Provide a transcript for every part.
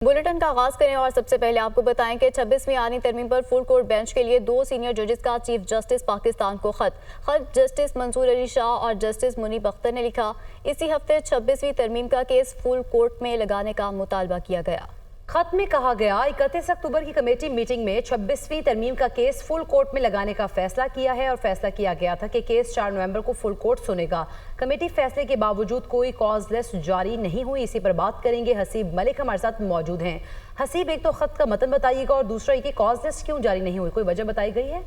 Bulletin का आगाज करें और सबसे पहले आपको बताएं कि 26वीं आईनी तरमीम पर फुल कोर्ट बेंच के लिए 2 सीनियर जजेस का चीफ जस्टिस पाकिस्तान को खत जस्टिस मंसूर अली शाह और जस्टिस मुनीब अख्तर ने लिखा। इसी हफ्ते 26वीं तरमीम का केस फुल कोर्ट में लगाने का मुतालबा किया गया। खत में कहा गया 31 अक्टूबर की कमेटी मीटिंग में 26वीं तरमीम का केस फुल कोर्ट में लगाने का फैसला किया है और फैसला किया गया था कि केस 4 नवंबर को फुल कोर्ट सुनेगा। कमेटी फैसले के बावजूद कोई कॉज लिस्ट जारी नहीं हुई। इसी पर बात करेंगे। हसीब मलिक हमारे साथ मौजूद हैं। हसीब, एक तो खत का मतन बताइएगा और दूसरा ये कि कॉज लिस्ट क्यों जारी नहीं हुई, कोई वजह बताई गई है?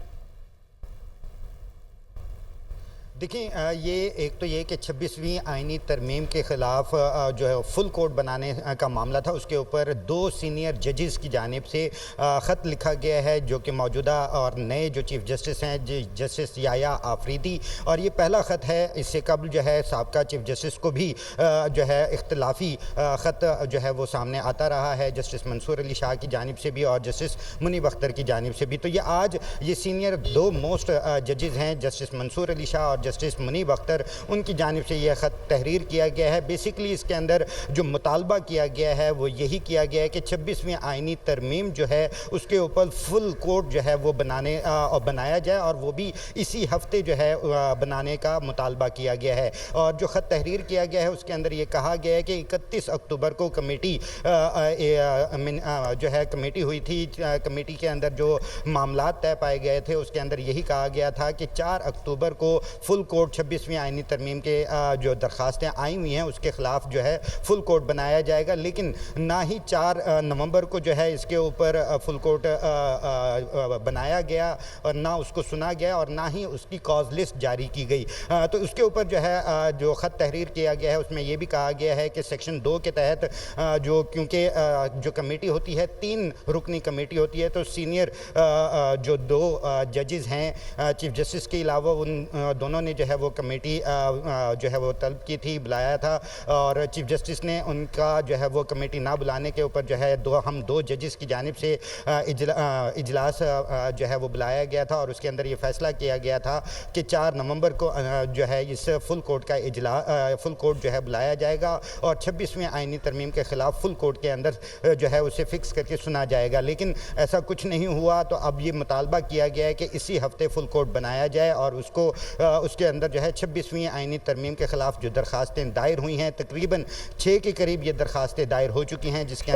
देखिए, ये एक तो ये कि 26वीं आईनी तरमीम के ख़िलाफ़ जो है फुल कोर्ट बनाने का मामला था, उसके ऊपर 2 सीनियर जजेस की जानिब से ख़त लिखा गया है जो कि मौजूदा और नए जो चीफ़ जस्टिस हैं जस्टिस याया आफरीदी, और ये पहला ख़त है। इससे कबल जो है साबका चीफ़ जस्टिस को भी जो है इख्तलाफी ख़त जो है वो सामने आता रहा है, जस्टिस मंसूर अली शाह की जानिब से भी और जस्टिस मुनीब अख्तर की जानिब से भी। तो ये आज ये सीनियर 2 मोस्ट जजेस हैं, जस्टिस मंसूर अली शाह और जस्टिस मुनीब अख्तर, उनकी जानिब से यह ख़त तहरीर किया गया है। बेसिकली इसके अंदर जो मुतालबा किया गया है वो यही किया गया है कि 26वीं आईनी तरमीम जो है उसके ऊपर फुल कोर्ट जो है वो बनाया जाए और वो भी इसी हफ्ते जो है बनाने का मुतालबा किया गया है। और जो ख़त तहरीर किया गया है उसके अंदर ये कहा गया है कि 31 अक्टूबर को कमेटी जो है कमेटी हुई थी। कमेटी के अंदर जो मामलात तय पाए गए थे उसके अंदर यही कहा गया था कि 4 अक्टूबर को फुल कोर्ट 26वीं आईनी तरमीम के जो दरख्वास्तें आई हुई हैं उसके ख़िलाफ़ जो है फुल कोर्ट बनाया जाएगा, लेकिन ना ही 4 नवंबर को जो है इसके ऊपर फुल कोर्ट बनाया गया और ना उसको सुना गया और ना ही उसकी कॉज लिस्ट जारी की गई। तो उसके ऊपर जो है जो ख़त तहरीर किया गया है उसमें यह भी कहा गया है कि सेक्शन 2 के तहत जो क्योंकि जो कमेटी होती है 3 रुकनी कमेटी होती है, तो सीनियर जो 2 जजेस हैं चीफ जस्टिस के अलावा उन दोनों ने जो है वो कमेटी जो है वो तलब की थी, बुलाया था, और चीफ जस्टिस ने उनका जो है वो कमेटी ना बुलाने के ऊपर जो है हम 2 जजेस की जानिब से इजलास जो है वो बुलाया गया था और उसके अंदर ये फैसला किया गया था कि 4 नवंबर को जो है इस फुल कोर्ट का फुल कोर्ट जो है बुलाया जाएगा और 26वीं आईनी तरमीम के ख़िलाफ़ फुल कोर्ट के अंदर जो है उसे फिक्स करके सुना जाएगा। लेकिन ऐसा कुछ नहीं हुआ, तो अब ये मुतालबा किया गया है कि इसी हफ्ते फुल कोर्ट बनाया जाए और उसके अंदर जो है 26वीं आईनी तरमीम के ख़िलाफ़ जो दरख्वास्तें दायर हुई हैं, तकरीबन 6 के करीब ये दरख्वास्तें दायर हो चुकी हैं, जिसके